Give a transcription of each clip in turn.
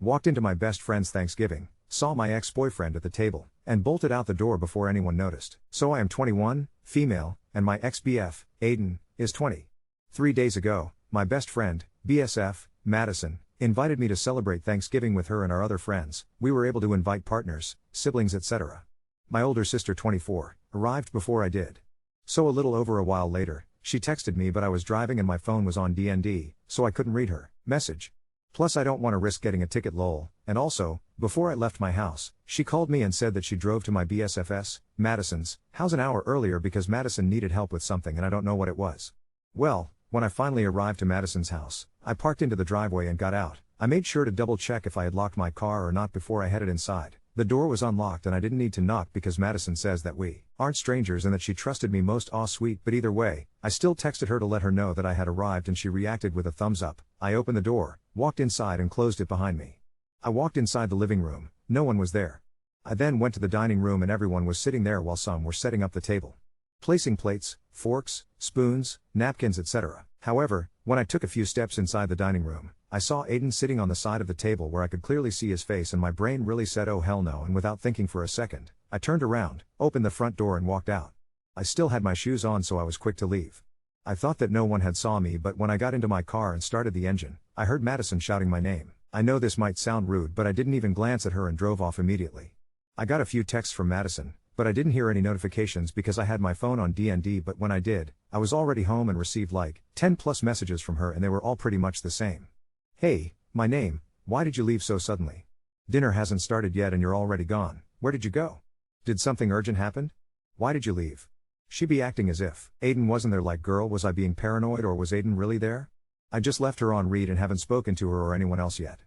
Walked into my best friend's Thanksgiving, saw my ex-boyfriend at the table, and bolted out the door before anyone noticed. So I am 21, female, and my ex-BF, Aiden, is 20. 3 days ago, my best friend, BSF, Madison, invited me to celebrate Thanksgiving with her and our other friends. We were able to invite partners, siblings, etc. My older sister, 24, arrived before I did. So a little over a while later, she texted me, but I was driving and my phone was on DND, so I couldn't read her message. Plus I don't want to risk getting a ticket lol, and also, before I left my house, she called me and said that she drove to my BSF's, Madison's, house an hour earlier because Madison needed help with something and I don't know what it was. Well, when I finally arrived to Madison's house, I parked into the driveway and got out. I made sure to double check if I had locked my car or not before I headed inside. The door was unlocked and I didn't need to knock because Madison says that we aren't strangers and that she trusted me most sweet, but either way, I still texted her to let her know that I had arrived and she reacted with a thumbs up. I opened the door, walked inside and closed it behind me. I walked inside the living room, no one was there. I then went to the dining room and everyone was sitting there while some were setting up the table, placing plates, forks, spoons, napkins, etc. However, when I took a few steps inside the dining room, I saw Aiden sitting on the side of the table where I could clearly see his face and my brain really said oh hell no, and without thinking for a second, I turned around, opened the front door and walked out. I still had my shoes on so I was quick to leave. I thought that no one had saw me, but when I got into my car and started the engine, I heard Madison shouting my name. I know this might sound rude, but I didn't even glance at her and drove off immediately. I got a few texts from Madison, but I didn't hear any notifications because I had my phone on DND, but when I did, I was already home and received like 10 plus messages from her and they were all pretty much the same. Hey, my name, why did you leave so suddenly? Dinner hasn't started yet and you're already gone. Where did you go? Did something urgent happen? Why did you leave? She be acting as if Aiden wasn't there, like girl, was I being paranoid or was Aiden really there? I just left her on read and haven't spoken to her or anyone else yet.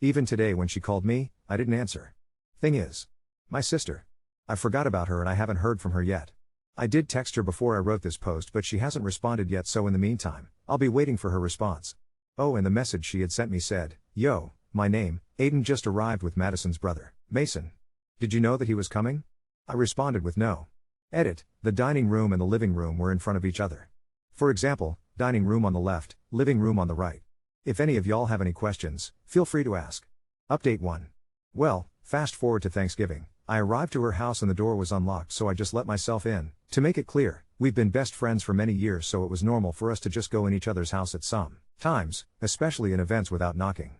Even today when she called me, I didn't answer. Thing is, my sister. I forgot about her and I haven't heard from her yet. I did text her before I wrote this post but she hasn't responded yet, so in the meantime, I'll be waiting for her response. Oh, and the message she had sent me said, yo, my name, Aiden just arrived with Madison's brother, Mason. Did you know that he was coming? I responded with no. Edit, the dining room and the living room were in front of each other. For example, dining room on the left, living room on the right. If any of y'all have any questions, feel free to ask. Update 1. Well, fast forward to Thanksgiving. I arrived to her house and the door was unlocked, so I just let myself in. To make it clear, we've been best friends for many years, so it was normal for us to just go in each other's house at some times, especially in events, without knocking.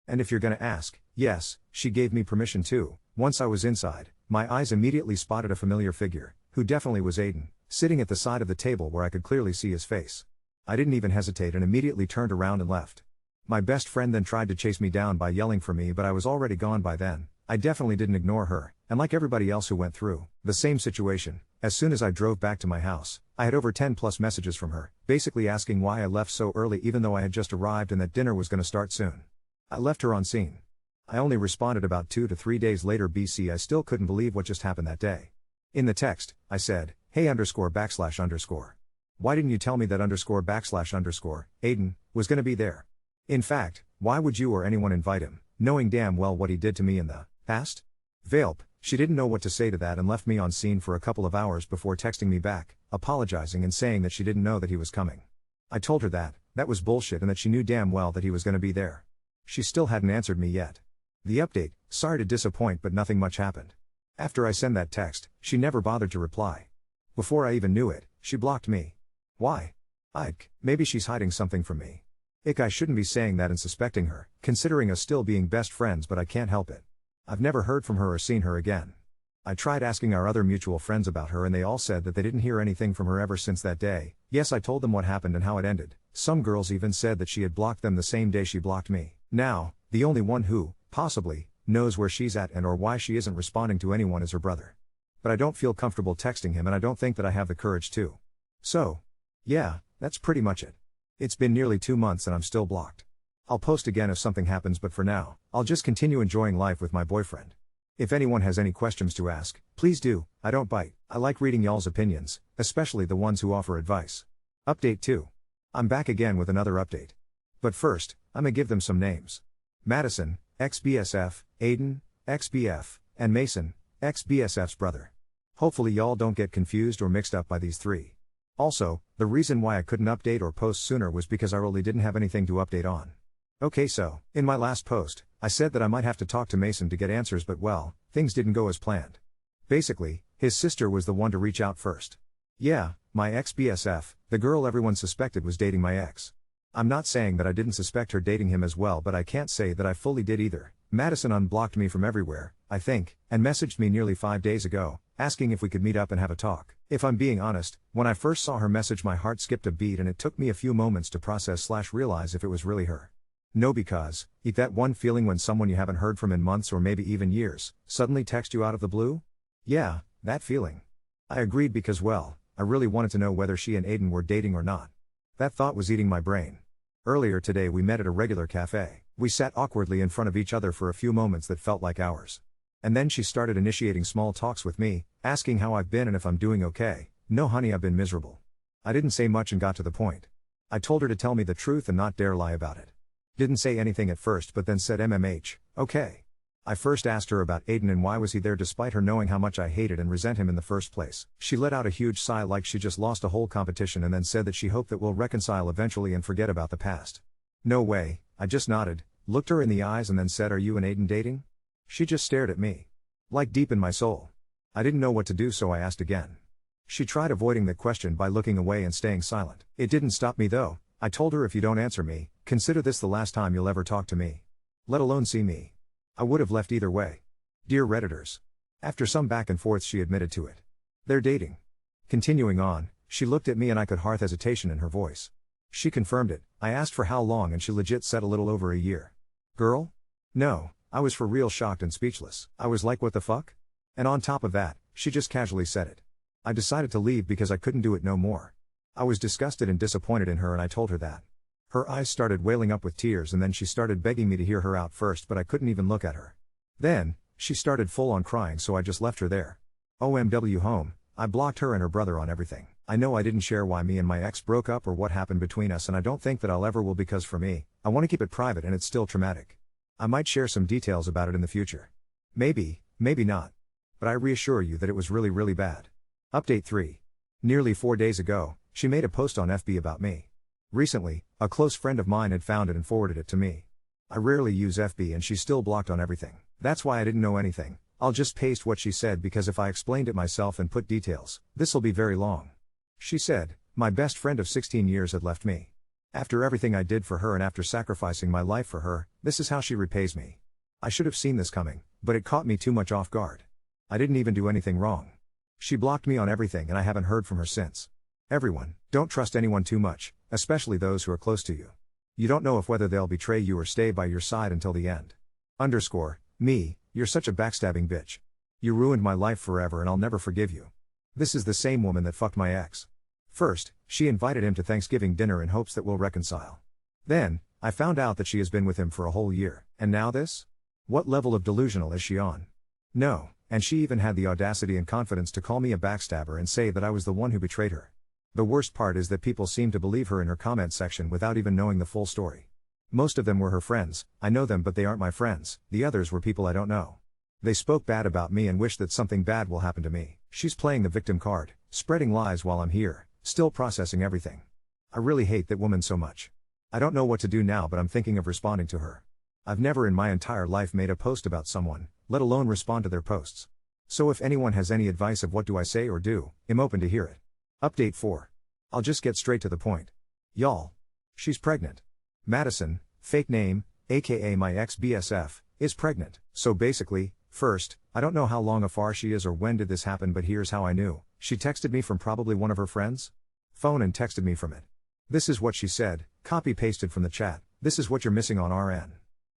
And if you're gonna ask, yes, she gave me permission to. Once I was inside, my eyes immediately spotted a familiar figure, who definitely was Aiden, sitting at the side of the table where I could clearly see his face. I didn't even hesitate and immediately turned around and left. My best friend then tried to chase me down by yelling for me, but I was already gone by then. I definitely didn't ignore her, and like everybody else who went through the same situation, as soon as I drove back to my house, I had over 10 plus messages from her, basically asking why I left so early even though I had just arrived and that dinner was gonna start soon. I left her on scene. I only responded about 2 to 3 days later. BC, I still couldn't believe what just happened that day. In the text, I said, hey ___. Why didn't you tell me that ___, Aiden, was gonna be there? In fact, why would you or anyone invite him, knowing damn well what he did to me in the past? Velp, she didn't know what to say to that and left me on scene for a couple of hours before texting me back, apologizing and saying that she didn't know that he was coming. I told her that was bullshit and that she knew damn well that he was gonna be there. She still hadn't answered me yet. The update, sorry to disappoint but nothing much happened. After I sent that text, she never bothered to reply. Before I even knew it, she blocked me. Why? Maybe she's hiding something from me. I shouldn't be saying that and suspecting her, considering us still being best friends, but I can't help it. I've never heard from her or seen her again. I tried asking our other mutual friends about her and they all said that they didn't hear anything from her ever since that day. Yes, I told them what happened and how it ended. Some girls even said that she had blocked them the same day she blocked me. Now, the only one who, possibly, knows where she's at and or why she isn't responding to anyone is her brother. But I don't feel comfortable texting him and I don't think that I have the courage to. So, yeah, that's pretty much it. It's been nearly 2 months and I'm still blocked. I'll post again if something happens, but for now, I'll just continue enjoying life with my boyfriend. If anyone has any questions to ask, please do. I don't bite. I like reading y'all's opinions, especially the ones who offer advice. Update 2. I'm back again with another update. But first, I'ma give them some names. Madison, ex-BSF, Aiden, ex-BF, and Mason, ex-BSF's brother. Hopefully y'all don't get confused or mixed up by these three. Also, the reason why I couldn't update or post sooner was because I really didn't have anything to update on. Okay, so, in my last post, I said that I might have to talk to Mason to get answers, but well, things didn't go as planned. Basically, his sister was the one to reach out first. Yeah, my ex-BSF, the girl everyone suspected was dating my ex. I'm not saying that I didn't suspect her dating him as well, but I can't say that I fully did either. Madison unblocked me from everywhere, I think, and messaged me nearly 5 days ago, asking if we could meet up and have a talk. If I'm being honest, when I first saw her message my heart skipped a beat and it took me a few moments to process/realize if it was really her. No, because, eat that one feeling when someone you haven't heard from in months or maybe even years, suddenly text you out of the blue? Yeah, that feeling. I agreed because well, I really wanted to know whether she and Aiden were dating or not. That thought was eating my brain. Earlier today we met at a regular cafe. We sat awkwardly in front of each other for a few moments that felt like hours. And then she started initiating small talks with me, asking how I've been and if I'm doing okay. No honey, I've been miserable. I didn't say much and got to the point. I told her to tell me the truth and not dare lie about it. Didn't say anything at first but then said okay. I first asked her about Aiden and why was he there despite her knowing how much I hated and resent him in the first place. She let out a huge sigh like she just lost a whole competition and then said that she hoped that we'll reconcile eventually and forget about the past. No way, I just nodded, looked her in the eyes and then said, "Are you and Aiden dating?" She just stared at me. Like deep in my soul. I didn't know what to do, so I asked again. She tried avoiding the question by looking away and staying silent. It didn't stop me though. I told her, if you don't answer me, consider this the last time you'll ever talk to me. Let alone see me. I would have left either way. Dear Redditors. After some back and forth she admitted to it. They're dating. Continuing on, she looked at me and I could hear hesitation in her voice. She confirmed it. I asked for how long and she legit said a little over a year. Girl? No, I was for real shocked and speechless. I was like, what the fuck? And on top of that, she just casually said it. I decided to leave because I couldn't do it no more. I was disgusted and disappointed in her and I told her that. Her eyes started welling up with tears and then she started begging me to hear her out first, but I couldn't even look at her. Then, she started full on crying, so I just left her there. OMW home, I blocked her and her brother on everything. I know I didn't share why me and my ex broke up or what happened between us, and I don't think that I'll ever will, because for me, I want to keep it private and it's still traumatic. I might share some details about it in the future. Maybe not. But I reassure you that it was really, really bad. Update 3. Nearly 4 days ago, she made a post on FB about me. Recently, a close friend of mine had found it and forwarded it to me. I rarely use FB and she's still blocked on everything. That's why I didn't know anything. I'll just paste what she said, because if I explained it myself and put details, this'll be very long. She said, "My best friend of 16 years had left me. After everything I did for her and after sacrificing my life for her, this is how she repays me. I should have seen this coming, but it caught me too much off guard. I didn't even do anything wrong." She blocked me on everything and I haven't heard from her since. Everyone, don't trust anyone too much, especially those who are close to you. You don't know if whether they'll betray you or stay by your side until the end. Me, you're such a backstabbing bitch. You ruined my life forever and I'll never forgive you. This is the same woman that fucked my ex. First, she invited him to Thanksgiving dinner in hopes that we'll reconcile. Then, I found out that she has been with him for a whole year. And now this? What level of delusional is she on? No, and she even had the audacity and confidence to call me a backstabber and say that I was the one who betrayed her. The worst part is that people seem to believe her in her comment section without even knowing the full story. Most of them were her friends. I know them, but they aren't my friends. The others were people I don't know. They spoke bad about me and wish that something bad will happen to me. She's playing the victim card, spreading lies while I'm here, still processing everything. I really hate that woman so much. I don't know what to do now, but I'm thinking of responding to her. I've never in my entire life made a post about someone, let alone respond to their posts. So if anyone has any advice of what do I say or do, I'm open to hear it. Update 4. I'll just get straight to the point. Y'all. She's pregnant. Madison, fake name, aka my ex-BSF, is pregnant. So basically, first, I don't know how long afar she is or when did this happen, but here's how I knew. She texted me from probably one of her friends' phone and texted me from it. This is what she said, copy-pasted from the chat. "This is what you're missing on RN.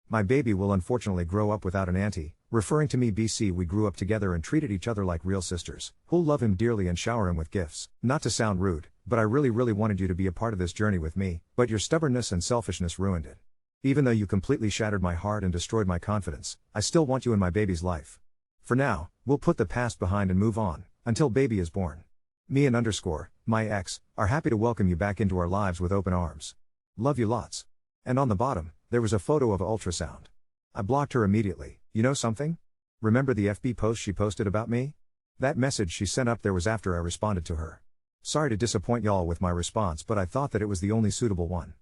My baby will unfortunately grow up without an auntie," referring to me. BC, we grew up together and treated each other like real sisters, who'll love him dearly and shower him with gifts. Not to sound rude, but I really wanted you to be a part of this journey with me, but your stubbornness and selfishness ruined it. Even though you completely shattered my heart and destroyed my confidence, I still want you in my baby's life. For now, we'll put the past behind and move on, until baby is born. Me and my ex, are happy to welcome you back into our lives with open arms. Love you lots." And on the bottom, there was a photo of an ultrasound. I blocked her immediately. You know something? Remember the FB post she posted about me? That message she sent up there was after I responded to her. Sorry to disappoint y'all with my response, but I thought that it was the only suitable one.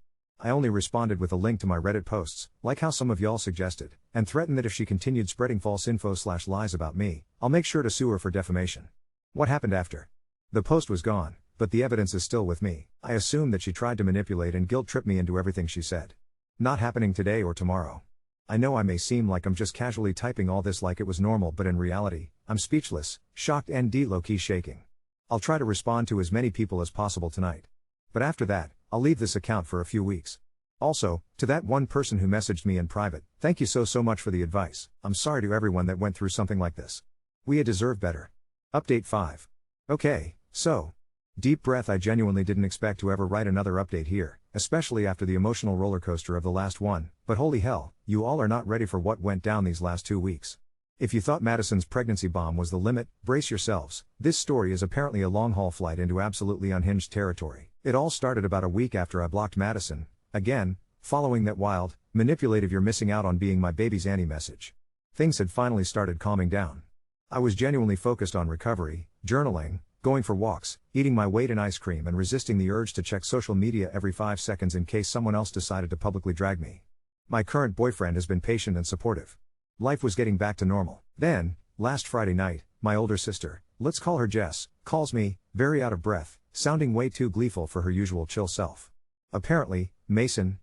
I only responded with a link to my Reddit posts, like how some of y'all suggested, and threatened that if she continued spreading false info/lies about me, I'll make sure to sue her for defamation. What happened after? The post was gone, but the evidence is still with me. I assume that she tried to manipulate and guilt-trip me into everything she said. Not happening today or tomorrow. I know I may seem like I'm just casually typing all this like it was normal, but in reality, I'm speechless, shocked and low-key shaking. I'll try to respond to as many people as possible tonight. But after that, I'll leave this account for a few weeks. Also, to that one person who messaged me in private, thank you so much for the advice. I'm sorry to everyone that went through something like this. We deserve better. Update 5. Okay, so. Deep breath. I genuinely didn't expect to ever write another update here, especially after the emotional rollercoaster of the last one, but holy hell, you all are not ready for what went down these last 2 weeks. If you thought Madison's pregnancy bomb was the limit, brace yourselves. This story is apparently a long-haul flight into absolutely unhinged territory. It all started about a week after I blocked Madison, again, following that wild, manipulative "you're missing out on being my baby's Annie" message. Things had finally started calming down. I was genuinely focused on recovery, journaling, going for walks, eating my weight in ice cream and resisting the urge to check social media every 5 seconds in case someone else decided to publicly drag me. My current boyfriend has been patient and supportive. Life was getting back to normal. Then, last Friday night, my older sister, let's call her Jess, calls me, very out of breath, sounding way too gleeful for her usual chill self. Apparently, Mason,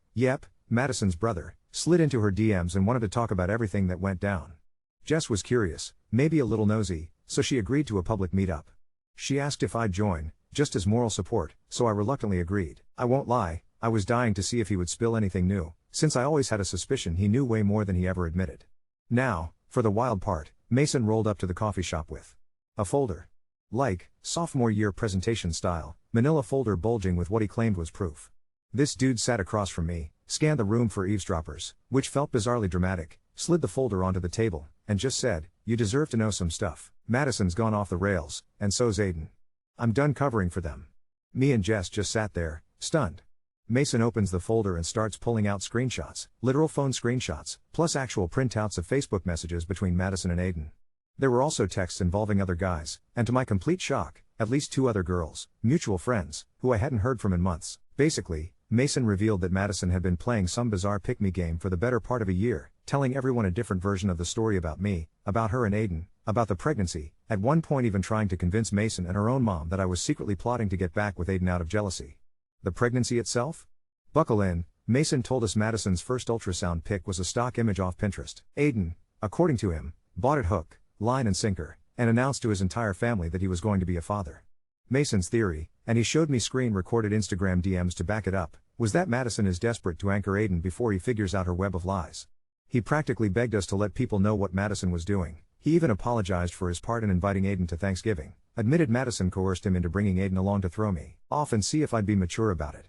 Madison's brother, slid into her DMs and wanted to talk about everything that went down. Jess was curious, maybe a little nosy, so she agreed to a public meetup. She asked if I'd join, just as moral support, so I reluctantly agreed. I won't lie, I was dying to see if he would spill anything new, since I always had a suspicion he knew way more than he ever admitted. Now, for the wild part, Mason rolled up to the coffee shop with a folder. Like, sophomore year presentation style, manila folder bulging with what he claimed was proof. This dude sat across from me, scanned the room for eavesdroppers, which felt bizarrely dramatic, slid the folder onto the table, and just said, "You deserve to know some stuff. Madison's gone off the rails, and so's Aiden. I'm done covering for them." Me and Jess just sat there, stunned. Mason opens the folder and starts pulling out screenshots, literal phone screenshots, plus actual printouts of Facebook messages between Madison and Aiden. There were also texts involving other guys, and to my complete shock, at least 2 other girls, mutual friends, who I hadn't heard from in months. Basically, Mason revealed that Madison had been playing some bizarre pick-me game for the better part of a year, telling everyone a different version of the story about me, about her and Aiden, about the pregnancy, at one point even trying to convince Mason and her own mom that I was secretly plotting to get back with Aiden out of jealousy. The pregnancy itself? Buckle in, Mason told us Madison's first ultrasound pic was a stock image off Pinterest. Aiden, according to him, bought it hook, line and sinker, and announced to his entire family that he was going to be a father. Mason's theory, and he showed me screen-recorded Instagram DMs to back it up, was that Madison is desperate to anchor Aiden before he figures out her web of lies. He practically begged us to let people know what Madison was doing. He even apologized for his part in inviting Aiden to Thanksgiving, admitted Madison coerced him into bringing Aiden along to throw me off and see if I'd be mature about it.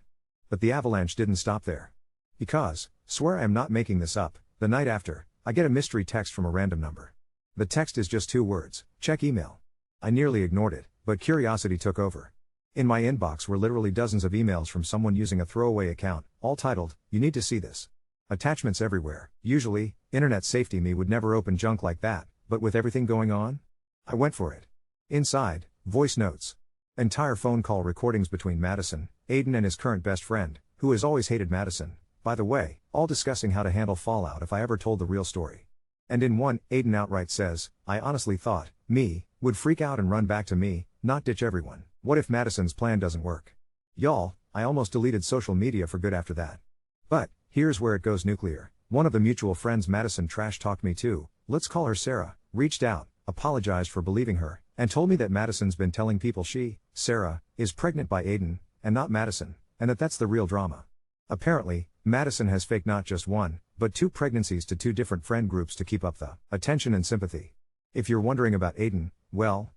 But the avalanche didn't stop there. Because, swear I am not making this up, the night after, I get a mystery text from a random number. The text is just 2 words, "Check email." I nearly ignored it, but curiosity took over. In my inbox were literally dozens of emails from someone using a throwaway account, all titled, "You need to see this." Attachments everywhere. Usually, internet safety me would never open junk like that, but with everything going on, I went for it. Inside, voice notes. Entire phone call recordings between Madison, Aiden and his current best friend, who has always hated Madison, by the way, all discussing how to handle fallout if I ever told the real story. And in one, Aiden outright says, "I honestly thought, me, would freak out and run back to me, not ditch everyone. What if Madison's plan doesn't work?" Y'all, I almost deleted social media for good after that. But, here's where it goes nuclear. One of the mutual friends Madison trash-talked me to, let's call her Sarah, reached out, apologized for believing her, and told me that Madison's been telling people she, Sarah, is pregnant by Aiden, and not Madison, and that's the real drama. Apparently, Madison has faked not just 1, but 2 pregnancies to 2 different friend groups to keep up the attention and sympathy. If you're wondering about Aiden, well,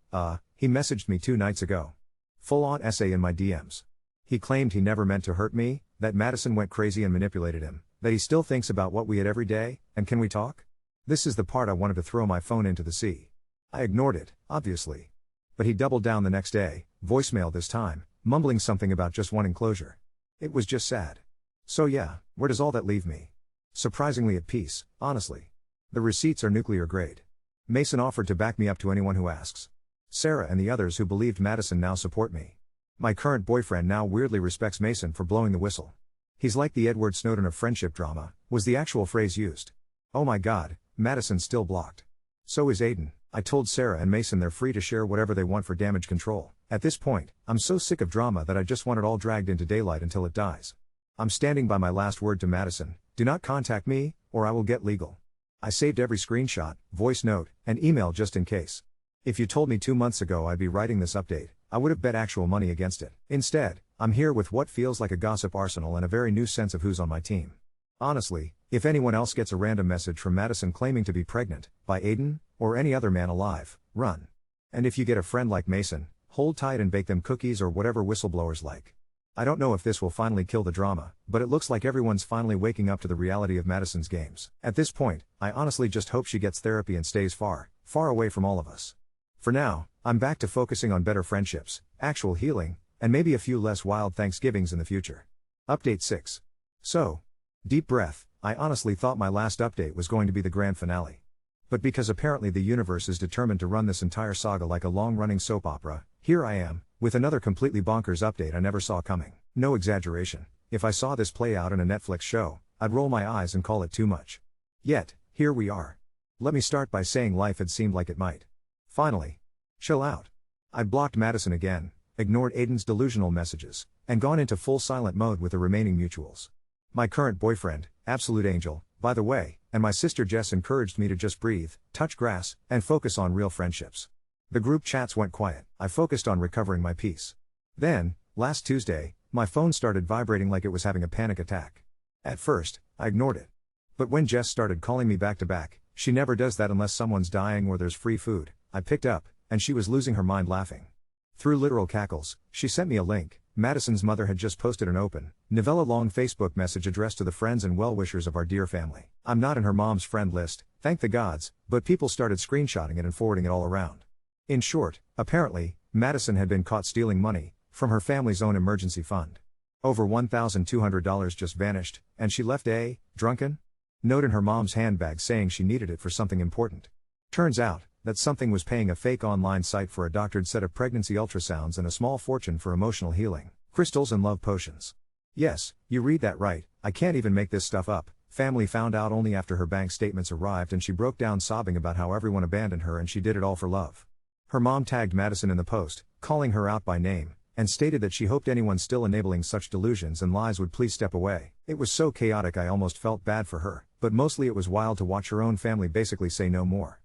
he messaged me 2 nights ago. Full-on essay in my DMs. He claimed he never meant to hurt me, that Madison went crazy and manipulated him, that he still thinks about what we had every day, and can we talk? This is the part I wanted to throw my phone into the sea. I ignored it, obviously. But he doubled down the next day, voicemail this time, mumbling something about just wanting closure. It was just sad. So yeah, where does all that leave me? Surprisingly at peace, honestly. The receipts are nuclear grade. Mason offered to back me up to anyone who asks. Sarah and the others who believed Madison now support me. My current boyfriend now weirdly respects Mason for blowing the whistle. He's like the Edward Snowden of friendship drama, was the actual phrase used. Oh my god, Madison's still blocked. So is Aiden. I told Sarah and Mason they're free to share whatever they want for damage control. At this point, I'm so sick of drama that I just want it all dragged into daylight until it dies. I'm standing by my last word to Madison, do not contact me, or I will get legal. I saved every screenshot, voice note, and email just in case. If you told me 2 months ago I'd be writing this update, I would have bet actual money against it. Instead, I'm here with what feels like a gossip arsenal and a very new sense of who's on my team. Honestly, if anyone else gets a random message from Madison claiming to be pregnant, by Aiden, or any other man alive, run. And if you get a friend like Mason, hold tight and bake them cookies or whatever whistleblowers like. I don't know if this will finally kill the drama, but it looks like everyone's finally waking up to the reality of Madison's games. At this point, I honestly just hope she gets therapy and stays far, far away from all of us. For now, I'm back to focusing on better friendships, actual healing, and maybe a few less wild Thanksgivings in the future. Update 6. So, deep breath, I honestly thought my last update was going to be the grand finale. But because apparently the universe is determined to run this entire saga like a long-running soap opera, here I am, with another completely bonkers update I never saw coming. No exaggeration, if I saw this play out in a Netflix show, I'd roll my eyes and call it too much. Yet, here we are. Let me start by saying life had seemed like it might. Finally. Chill out. I'd blocked Madison again, ignored Aiden's delusional messages, and gone into full silent mode with the remaining mutuals. My current boyfriend, absolute angel, by the way, and my sister Jess encouraged me to just breathe, touch grass, and focus on real friendships. The group chats went quiet. I focused on recovering my peace. Then, last Tuesday, my phone started vibrating like it was having a panic attack. At first, I ignored it. But when Jess started calling me back to back, she never does that unless someone's dying or there's free food, I picked up, and she was losing her mind laughing. Through literal cackles, she sent me a link. Madison's mother had just posted an open, novella-long Facebook message addressed to the friends and well-wishers of our dear family. I'm not in her mom's friend list, thank the gods, but people started screenshotting it and forwarding it all around. In short, apparently, Madison had been caught stealing money from her family's own emergency fund. Over $1,200 just vanished, and she left a drunken note in her mom's handbag saying she needed it for something important. Turns out, that something was paying a fake online site for a doctored set of pregnancy ultrasounds and a small fortune for emotional healing, crystals and love potions. Yes, you read that right, I can't even make this stuff up. Family found out only after her bank statements arrived and she broke down sobbing about how everyone abandoned her and she did it all for love. Her mom tagged Madison in the post, calling her out by name, and stated that she hoped anyone still enabling such delusions and lies would please step away. It was so chaotic I almost felt bad for her, but mostly it was wild to watch her own family basically say no more.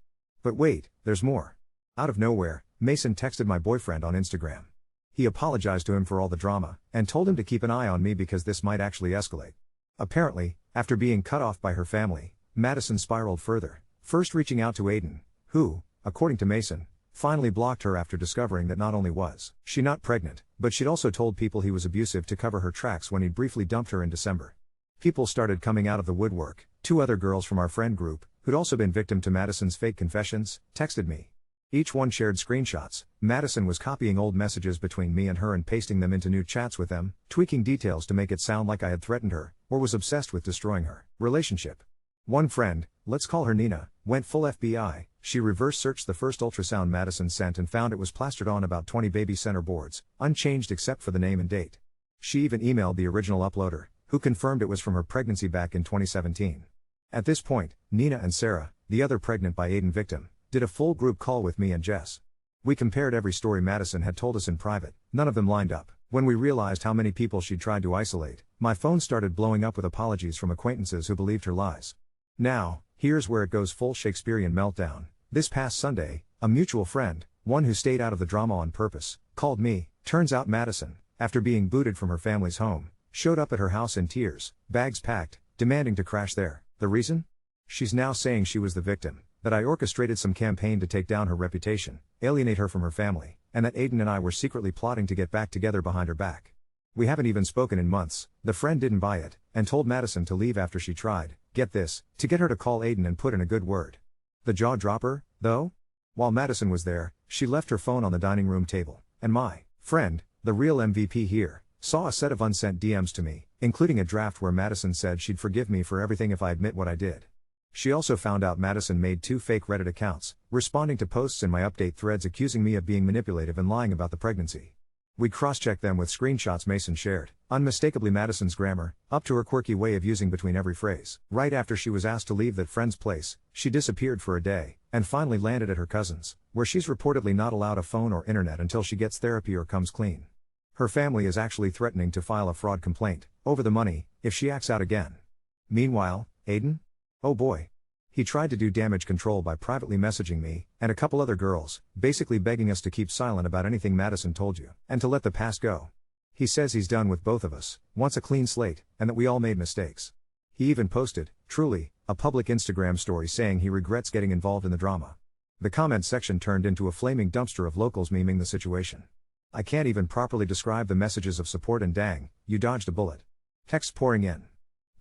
But wait, there's more. Out of nowhere, Mason texted my boyfriend on Instagram. He apologized to him for all the drama, and told him to keep an eye on me because this might actually escalate. Apparently, after being cut off by her family, Madison spiraled further, first reaching out to Aiden, who, according to Mason, finally blocked her after discovering that not only was she not pregnant, but she'd also told people he was abusive to cover her tracks when he'd briefly dumped her in December. People started coming out of the woodwork. 2 other girls from our friend group, who'd also been victim to Madison's fake confessions, texted me. Each one shared screenshots. Madison was copying old messages between me and her and pasting them into new chats with them, tweaking details to make it sound like I had threatened her, or was obsessed with destroying her relationship. One friend, let's call her Nina, went full FBI. She reverse searched the first ultrasound Madison sent and found it was plastered on about 20 baby center boards, unchanged except for the name and date. She even emailed the original uploader, who confirmed it was from her pregnancy back in 2017. At this point, Nina and Sarah, the other pregnant by Aiden victim, did a full group call with me and Jess. We compared every story Madison had told us in private, none of them lined up. When we realized how many people she'd tried to isolate, my phone started blowing up with apologies from acquaintances who believed her lies. Now, here's where it goes full Shakespearean meltdown. This past Sunday, a mutual friend, one who stayed out of the drama on purpose, called me. Turns out Madison, after being booted from her family's home, showed up at her house in tears, bags packed, demanding to crash there. The reason? She's now saying she was the victim, that I orchestrated some campaign to take down her reputation, alienate her from her family, and that Aiden and I were secretly plotting to get back together behind her back. We haven't even spoken in months. The friend didn't buy it, and told Madison to leave after she tried, get this, to get her to call Aiden and put in a good word. The jaw dropper, though? While Madison was there, she left her phone on the dining room table, and my friend, the real MVP here, saw a set of unsent DMs to me, including a draft where Madison said she'd forgive me for everything if I admit what I did. She also found out Madison made 2 fake Reddit accounts, responding to posts in my update threads accusing me of being manipulative and lying about the pregnancy. We cross-checked them with screenshots Mason shared, unmistakably Madison's grammar, up to her quirky way of using between every phrase. Right after she was asked to leave that friend's place, she disappeared for a day, and finally landed at her cousin's, where she's reportedly not allowed a phone or internet until she gets therapy or comes clean. Her family is actually threatening to file a fraud complaint, over the money, if she acts out again. Meanwhile, Aiden? Oh boy. He tried to do damage control by privately messaging me, and a couple other girls, basically begging us to keep silent about anything Madison told you, and to let the past go. He says he's done with both of us, wants a clean slate, and that we all made mistakes. He even posted, truly, a public Instagram story saying he regrets getting involved in the drama. The comment section turned into a flaming dumpster of locals memeing the situation. I can't even properly describe the messages of support and dang, you dodged a bullet. Texts pouring in.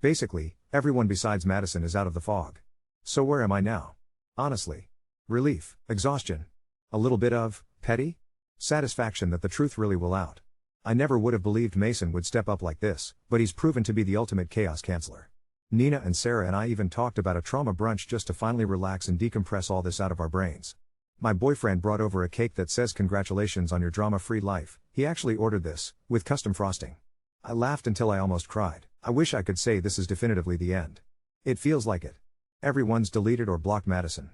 Basically, everyone besides Madison is out of the fog. So where am I now? Honestly. Relief, exhaustion. A little bit of, petty? Satisfaction that the truth really will out. I never would have believed Mason would step up like this, but he's proven to be the ultimate chaos canceller. Nina and Sarah and I even talked about a trauma brunch just to finally relax and decompress all this out of our brains. My boyfriend brought over a cake that says congratulations on your drama-free life. He actually ordered this, with custom frosting. I laughed until I almost cried. I wish I could say this is definitively the end. It feels like it. Everyone's deleted or blocked Madison.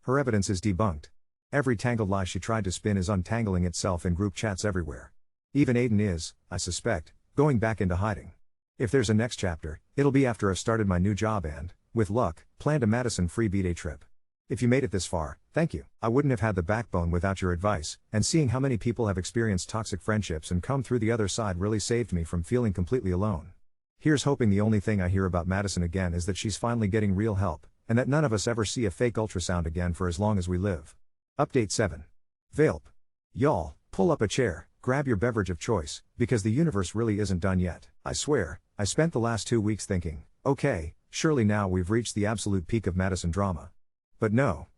Her evidence is debunked. Every tangled lie she tried to spin is untangling itself in group chats everywhere. Even Aiden is, I suspect, going back into hiding. If there's a next chapter, it'll be after I've started my new job and, with luck, planned a Madison-free B-Day trip. If you made it this far, thank you. I wouldn't have had the backbone without your advice, and seeing how many people have experienced toxic friendships and come through the other side really saved me from feeling completely alone. Here's hoping the only thing I hear about Madison again is that she's finally getting real help, and that none of us ever see a fake ultrasound again for as long as we live. Update 7. Vape. Y'all, pull up a chair, grab your beverage of choice, because the universe really isn't done yet. I swear, I spent the last 2 weeks thinking, okay, surely now we've reached the absolute peak of Madison drama. But no,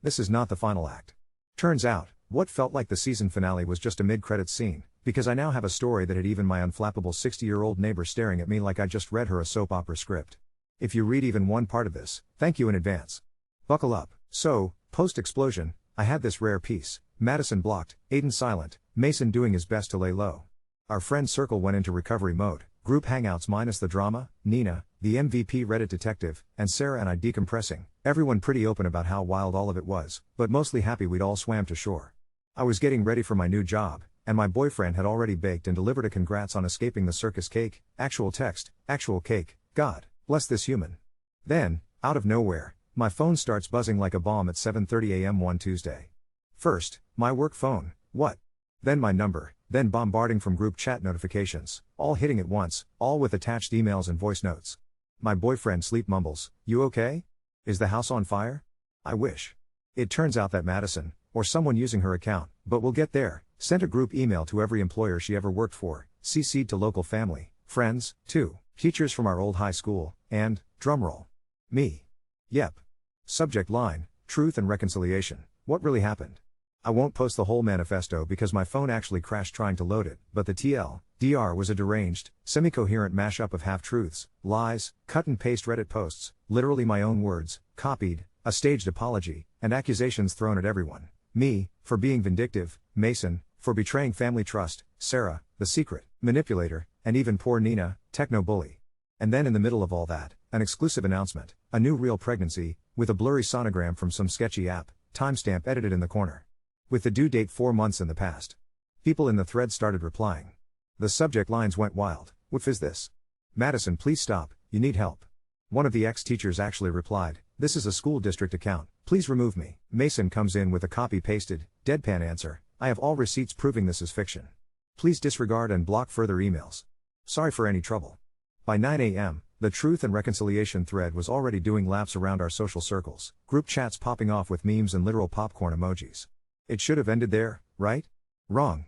this is not the final act. Turns out, what felt like the season finale was just a mid-credits scene, because I now have a story that had even my unflappable 60-year-old neighbor staring at me like I just read her a soap opera script. If you read even one part of this, thank you in advance. Buckle up. So, post-explosion, I had this rare piece, Madison blocked, Aiden silent, Mason doing his best to lay low. Our friend circle went into recovery mode, group hangouts minus the drama, Nina, the MVP Reddit detective, and Sarah and I decompressing, everyone pretty open about how wild all of it was, but mostly happy we'd all swam to shore. I was getting ready for my new job, and my boyfriend had already baked and delivered a congrats on escaping the circus cake, actual text, actual cake, God, bless this human. Then, out of nowhere, my phone starts buzzing like a bomb at 7:30 a.m. one Tuesday. First, my work phone, what? Then my number, then bombarding from group chat notifications, all hitting at once, all with attached emails and voice notes. My boyfriend sleep mumbles, "You okay? Is the house on fire?" I wish. It turns out that Madison, or someone using her account, but we'll get there, sent a group email to every employer she ever worked for, CC'd to local family, friends, too, teachers from our old high school, and, drumroll, me. Yep. Subject line, truth and reconciliation. What really happened? I won't post the whole manifesto because my phone actually crashed trying to load it, but the TLDR was a deranged, semi-coherent mashup of half-truths, lies, cut and paste Reddit posts, literally my own words, copied, a staged apology, and accusations thrown at everyone. Me, for being vindictive, Mason, for betraying family trust, Sarah, the secret manipulator, and even poor Nina, techno-bully. And then in the middle of all that, an exclusive announcement, a new real pregnancy, with a blurry sonogram from some sketchy app, timestamp edited in the corner. With the due date 4 months in the past. People in the thread started replying. The subject lines went wild. What is this? Madison, please stop, you need help. One of the ex-teachers actually replied, this is a school district account, please remove me. Mason comes in with a copy-pasted, deadpan answer, I have all receipts proving this is fiction. Please disregard and block further emails. Sorry for any trouble. By 9 a.m., the Truth and Reconciliation thread was already doing laps around our social circles, group chats popping off with memes and literal popcorn emojis. It should have ended there, right? Wrong.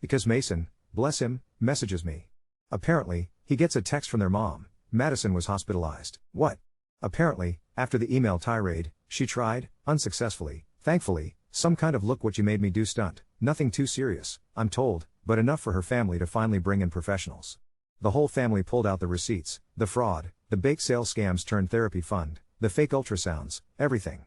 Because Mason, bless him, messages me. Apparently, he gets a text from their mom, Madison was hospitalized. What? Apparently, after the email tirade, she tried, unsuccessfully, thankfully, some kind of look what you made me do stunt, nothing too serious, I'm told, but enough for her family to finally bring in professionals. The whole family pulled out the receipts, the fraud, the bake sale scams turned therapy fund, the fake ultrasounds, everything.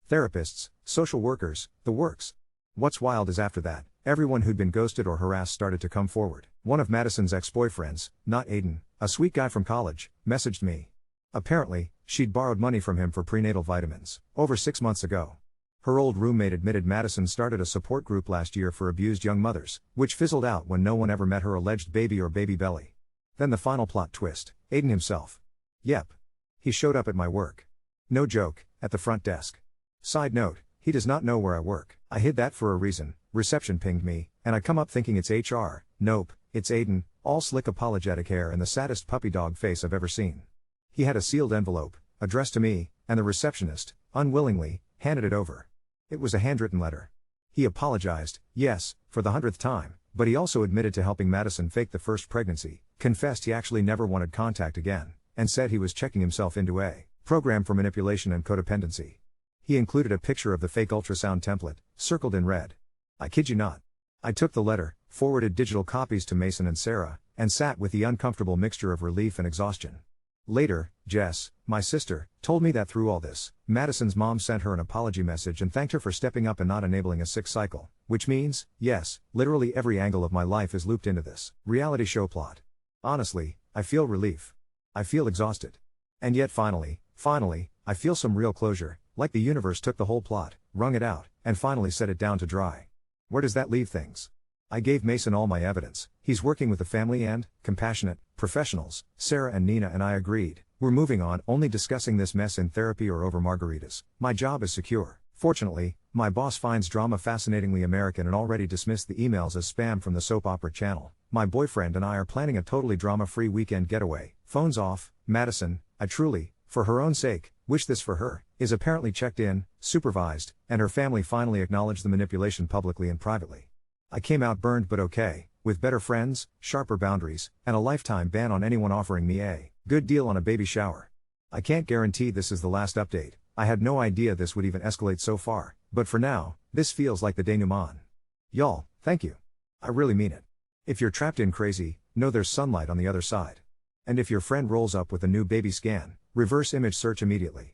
Therapists, social workers, the works. What's wild is after that, Everyone who'd been ghosted or harassed started to come forward. One of Madison's ex-boyfriends, not Aiden, a sweet guy from college, messaged me. Apparently, she'd borrowed money from him for prenatal vitamins, over 6 months ago. Her old roommate admitted Madison started a support group last year for abused young mothers, which fizzled out when no one ever met her alleged baby or baby belly. Then the final plot twist, Aiden himself. Yep. He showed up at my work. No joke, at the front desk. Side note, he does not know where I work. I hid that for a reason. Reception pinged me, and I come up thinking it's HR. Nope, it's Aiden, all slick apologetic hair and the saddest puppy dog face I've ever seen. He had a sealed envelope, addressed to me, and the receptionist, unwillingly, handed it over. It was a handwritten letter. He apologized, yes, for the 100th time, but he also admitted to helping Madison fake the first pregnancy, confessed he actually never wanted contact again, and said he was checking himself into a program for manipulation and codependency. He included a picture of the fake ultrasound template, circled in red. I kid you not. I took the letter, forwarded digital copies to Mason and Sarah, and sat with the uncomfortable mixture of relief and exhaustion. Later, Jess, my sister, told me that through all this, Madison's mom sent her an apology message and thanked her for stepping up and not enabling a sick cycle, which means, yes, literally every angle of my life is looped into this reality show plot. Honestly, I feel relief. I feel exhausted. And yet finally, I feel some real closure, like the universe took the whole plot, wrung it out, and finally set it down to dry. Where does that leave things? I gave Mason all my evidence. He's working with the family and compassionate professionals. Sarah and Nina and I agreed. We're moving on, only discussing this mess in therapy or over margaritas. My job is secure. Fortunately, my boss finds drama fascinatingly American and already dismissed the emails as spam from the soap opera channel. My boyfriend and I are planning a totally drama-free weekend getaway. Phones off. Madison, I truly, for her own sake, wish this for her, is apparently checked in, supervised, and her family finally acknowledged the manipulation publicly and privately. I came out burned but okay, with better friends, sharper boundaries, and a lifetime ban on anyone offering me a good deal on a baby shower. I can't guarantee this is the last update. I had no idea this would even escalate so far, but for now, this feels like the denouement. Y'all, thank you. I really mean it. If you're trapped in crazy, know there's sunlight on the other side. And if your friend rolls up with a new baby scan, reverse image search immediately.